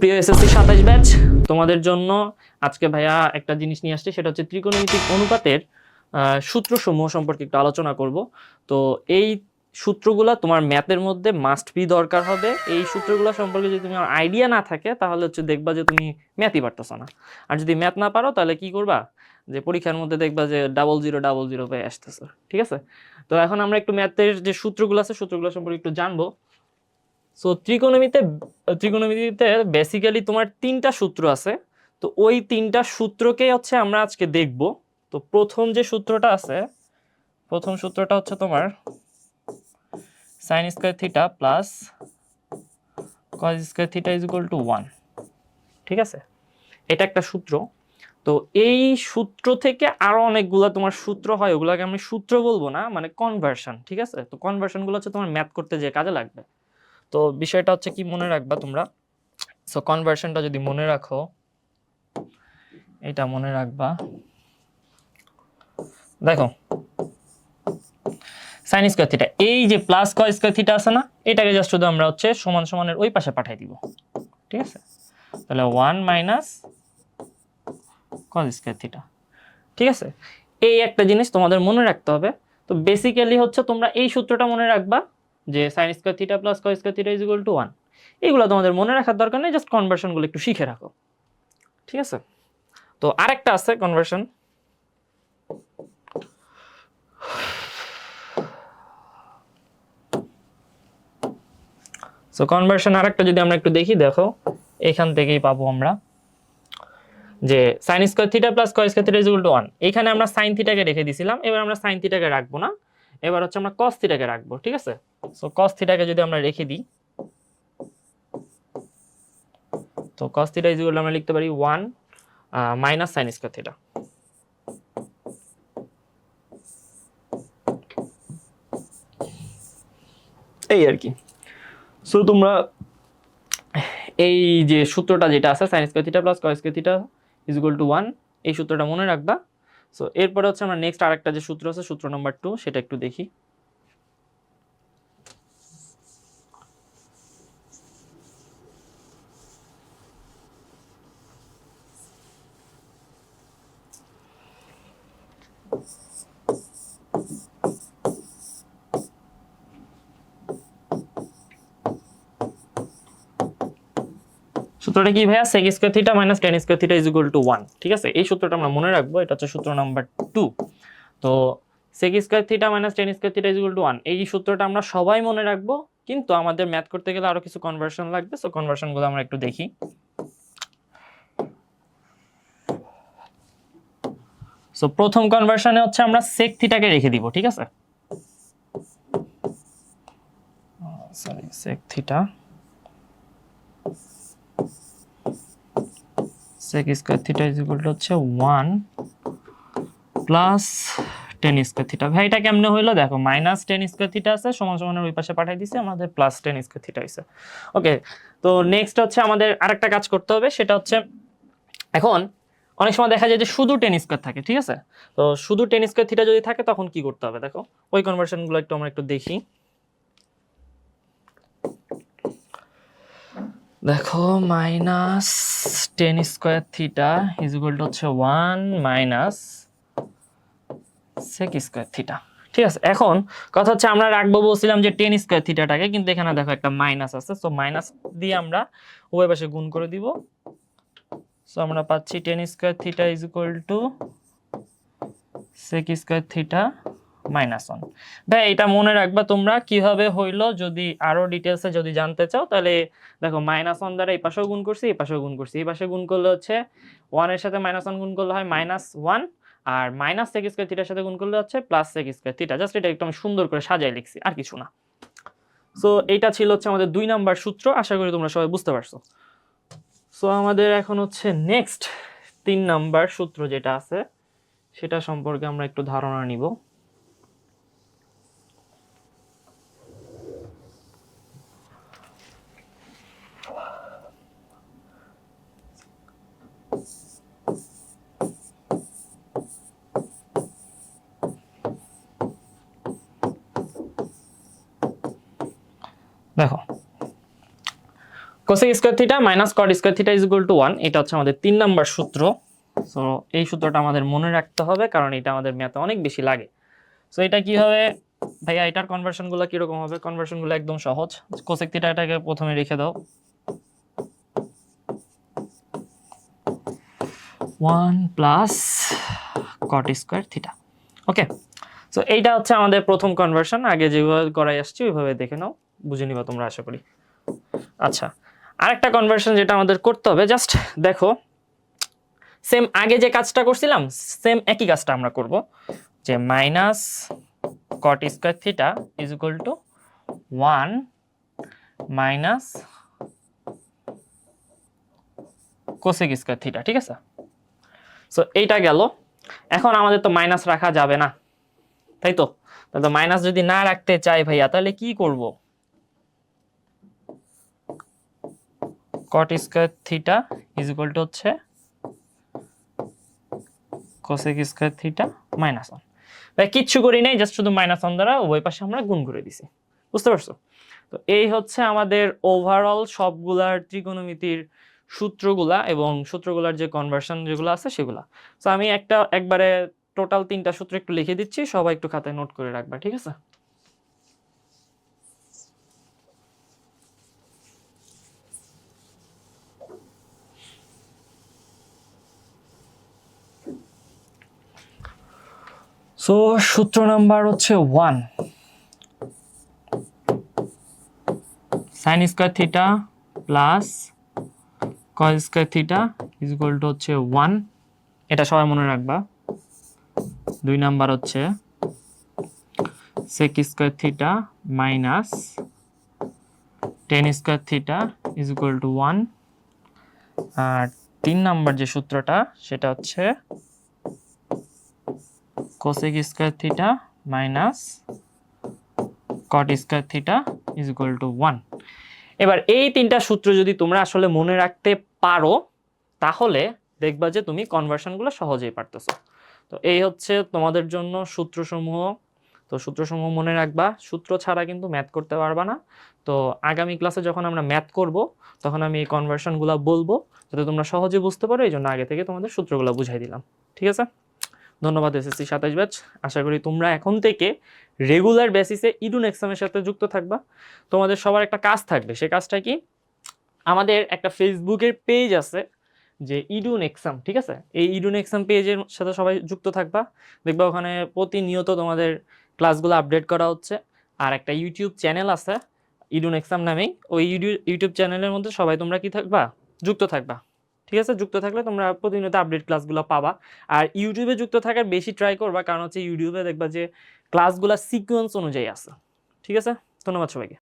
প্রিয় SSC 27 batch, তোমাদের জন্য আজকে ভাইয়া একটা জিনিস নিয়ে আসছে, সেটা হচ্ছে ত্রিকোণমিতিক অনুপাতের সূত্রসমূহ সম্পর্কে একটু আলোচনা করব। তো এই সূত্রগুলা তোমার ম্যাথের মধ্যে মাস্ট বি দরকার হবে। এই সূত্রগুলো সম্পর্কে যদি তুমি আইডিয়া না থাকে তাহলে হচ্ছে দেখবা যে তুমি ম্যাথই পারতেছো না। আর যদি ম্যাথ না পারো তাহলে কি করবা, যে পরীক্ষার মধ্যে দেখবা যে 0000 পেয়ে আসতেছো। ঠিক আছে, তো এখন আমরা একটু ম্যাথের যে সূত্রগুলো আছে সূত্রগুলো সম্পর্কে একটু জানবো। সো ত্রিকোণমিতিতে বেসিক্যালি তোমার তিনটা সূত্র আছে। তো ওই তিনটা সূত্রকে হচ্ছে আমরা আজকে দেখব। তো প্রথম যে সূত্রটা আছে, প্রথম সূত্রটা হচ্ছে তোমার sin square theta plus cos square theta is equal to 1। ঠিক আছে, এটা একটা সূত্র। তো এই সূত্র থেকে আরো অনেকগুলো তোমার সূত্র হয়, ওগুলোকে আমি সূত্র বলবো না, মানে কনভার্সন। ঠিক আছে, তো কনভার্সনগুলো হচ্ছে তোমার ম্যাথ করতে যে কাজে লাগবে। তো বিষয়টা হচ্ছে কি মনে রাখবা তোমরা। সো কনভার্সনটা যদি মনে রাখো, এটা মনে রাখবা। দেখো sin স্কয়ার থিটা, এই যে প্লাস cos স্কয়ার থিটা আছে না, এটাকে জাস্ট শুধু আমরা হচ্ছে সমান সমানের ওই পাশে পাঠিয়ে দিব। ঠিক আছে, তাহলে 1 মাইনাস cos স্কয়ার থিটা। ঠিক আছে, এই একটা জিনিস তোমাদের মনে রাখতে হবে। তো বেসিক্যালি হচ্ছে তোমরা এই সূত্রটা মনে রাখবা যে sin square theta plus cos square theta is equal to 1। এগুলো তোমাদের মনে রাখার দরকার নেই, জাস্ট কনভার্সনগুলো একটু শিখে রাখো। ঠিক আছে, তো আরেকটা আছে কনভার্সন। সো কনভার্সন আরেকটা যদি আমরা একটু দেখি, দেখো এখান থেকেই পাবো আমরা যে sin square theta plus cos square theta is equal to 1। এখানে আমরা sin থিটাকে রেখে দিয়েছিলাম, এবার আমরা sin থিটাকে রাখবো না, এবার হচ্ছে আমরা cos থিটাকে রাখবো। ঠিক আছে, সো cos থিটাকে যদি আমরা রেখে দিই, তো cos theta is equal two আমরা লিখতে পারি 1 মাইনাস sin স্কয়ার থিটা। এই আর কি। সো তোমরা এই যে সূত্রটা যেটা আছে sin square theta plus cos square theta is equal to 1, এই সূত্রটা মনে রাখবা। সো এরপরে হচ্ছে আমরা নেক্সট আরেকটা যে সূত্র আছে, সূত্র নাম্বার 2, সেটা একটু দেখি। সূত্রটা কি ভাইয়া, sec square theta minus tan square theta is equal to 1। ঠিক আছে, এই সূত্রটা আমরা মনে রাখবো, এটা হচ্ছে সূত্র নাম্বার 2। তো sec square theta minus tan square theta is equal to 1, এই সূত্রটা আমরা সবাই মনে রাখবো, কিন্তু আমাদের ম্যাথ করতে গেলে আরো কিছু কনভার্সন লাগবে। সো কনভার্সনগুলো আমরা একটু দেখি। সো প্রথম কনভার্সনে হচ্ছে আমরা sec থিটাকে রেখে দিব। ঠিক আছে, sorry sec theta sec square theta is equal to হচ্ছে 1 প্লাস tan স্কয়ার থিটা। ভাই এটা কেমনে হইলো, দেখো মাইনাস tan স্কয়ার থিটা আছে, সমান সমানের ওই পাশে পাঠিয়ে দিয়েছে, আমাদের প্লাস tan স্কয়ার থিটা হইছে। ওকে, তো নেক্সট হচ্ছে আমাদের আরেকটা কাজ করতে হবে, সেটা হচ্ছে এখন অনেক সময় দেখা যায় যে শুধু tan স্কয়ার থাকে। ঠিক আছে, তো শুধু tan স্কয়ার থিটা যদি থাকে তখন কি করতে হবে, দেখো ওই কনভার্সনগুলো একটু আমরা একটু দেখি। দেখো minus tan square theta is equal to হচ্ছে 1 মাইনাস sec স্কয়ার থিটা। ঠিক আছে, এখন কথা হচ্ছে আমরা রাখবো বলছিলাম যে tan স্কয়ার থিটাটাকে, কিন্তু এখানে দেখো একটা মাইনাস আছে, সো মাইনাস দিয়ে আমরা উভয় পাশে গুণ করে দিব। সো আমরা পাচ্ছি tan square theta is equal two sec square theta minus 1। ভাই এটা মনে রাখবা তোমরা কিভাবে হইলো, যদি আরো ডিটেইলসে যদি জানতে চাও তাহলে দেখো মাইনাস 1 দ্বারা এই পাশেও গুণ করছি, এই পাশেও গুণ করছি, এই পাশে গুণ করলে হচ্ছে 1 এর সাথে মাইনাস 1 গুণ করলে হয় মাইনাস 1, আর মাইনাস sec স্কয়ার থিটার সাথে গুণ করলে হচ্ছে plus sec square theta. Just এটা একটু আমি সুন্দর করে সাজায় লিখছি, আর কিছু না। সো এইটা ছিল হচ্ছে আমাদের 2 নাম্বার সূত্র, আশা করি তোমরা সবাই বুঝতে পারছো। সো আমাদের এখন হচ্ছে নেক্সট 3 নাম্বার সূত্র যেটা আছে সেটা সম্পর্কে আমরা একটু ধারণা নিব। দেখো cosec square theta minus cot square theta is equal to 1, এটা হচ্ছে আমাদের 3 নাম্বার সূত্র। সো এই সূত্রটা আমাদের মনে রাখতে হবে কারণ এটা আমাদের ম্যাথে অনেক বেশি লাগে। সো এটা কি হবে ভাইয়া, এটার কনভার্সনগুলো কিরকম হবে? কনভার্সনগুলো একদম সহজ। কোসেক থিটাটাকে প্রথমে রেখে দাও, 1 প্লাস কট স্কয়ার থিটা। ওকে, সো এইটা হচ্ছে আমাদের প্রথম কনভার্সন। আগে যেভাবে করাই আসছি ওইভাবে দেখে নাও, বুঝে নিবা তোমরা আশা করি। আচ্ছা, আরেকটা কনভার্সন যেটা আমাদের করতে হবে, জাস্ট দেখো সেম আগে যে কাজটা করছিলাম সেম একই কাজটা আমরা করব, যে minus cot square theta is equal to 1 minus cosec square theta, ঠিক আছে? সো এইটা গেল। এখন আমাদের তো মাইনাস রাখা যাবে না, তাই তো? তাহলে মাইনাস যদি না রাখতে চাই ভাইয়া তাহলে কি করব? কট square theta is equal to হচ্ছে কোসেক স্কয়ার থিটা মাইনাস 1। ভাই কিচ্ছু করি নাই, জাস্ট শুধু মাইনাস 1 দ্বারা ওই পাশে আমরা গুণ করে দিছি। বুঝতে পারছো? তো এই হচ্ছে আমাদের ওভারঅল সবগুলার ত্রিকোণমিতির সূত্রগুলা এবং সূত্রগুলার যে কনভার্সন যেগুলো আছে সেগুলা। তো আমি একবারে টোটাল 3টা সূত্র একটু লিখে দিচ্ছি, সবাই একটু খাতায় নোট করে রাখবা, ঠিক আছে? সো সূত্র নাম্বার হচ্ছে 1, sine square theta plus cos square theta is equal to হচ্ছে 1, এটা সবাই মনে রাখবা। 2 নাম্বার হচ্ছে sec square theta minus tan square theta is equal to 1। আর 3 নাম্বার যে সূত্রটা সেটা হচ্ছে cosec square theta minus cot square theta is equal to 1। এবার এই 3টা সূত্র যদি তোমরা আসলে মনে রাখতে পারো তাহলে দেখবা যে তুমি কনভার্সনগুলো সহজেই পারতেছো। তো এই হচ্ছে তোমাদের জন্য সূত্রসমূহ। তো সূত্রসমূহ মনে রাখবা, সূত্র ছাড়া কিন্তু ম্যাথ করতে পারবা না। তো আগামী ক্লাসে যখন আমরা ম্যাথ করব তখন আমি এই কনভার্সনগুলো বলবো যাতে তোমরা সহজে বুঝতে পারো, এই জন্য আগে থেকে তোমাদের সূত্রগুলো বুঝাই দিলাম। ঠিক আছে, ধন্যবাদ এসএসসি 27 ব্যাচ। আশা করি তোমরা এখন থেকে রেগুলার বেসিসে ইডুন এক্সামের সাথে যুক্ত থাকবা। তোমাদের সবার একটা কাজ থাকবে, সেই কাজটা কি, আমাদের একটা ফেসবুকের পেজ আছে যে ইডুন এক্সাম, ঠিক আছে? এই ইডুন এক্সাম পেজের সাথে সবাই যুক্ত থাকবা। দেখবা ওখানে প্রতিনিয়ত তোমাদের ক্লাসগুলো আপডেট করা হচ্ছে। আর একটা ইউটিউব চ্যানেল আছে ইডুন এক্সাম নামেই, ওই ইউটিউব চ্যানেলের মধ্যে সবাই তোমরা কি থাকবা, যুক্ত থাকবা। ঠিক আছে, যুক্ত থাকলে তোমরা প্রতিনিয়ত আপডেট ক্লাসগুলো পাবা। আর ইউটিউবে যুক্ত থাকার বেশি ট্রাই করবা, কারণ হচ্ছে ইউটিউবে দেখবা যে ক্লাসগুলো সিকোয়েন্স অনুযায়ী আছে। ঠিক আছে, ধন্যবাদ সবাইকে।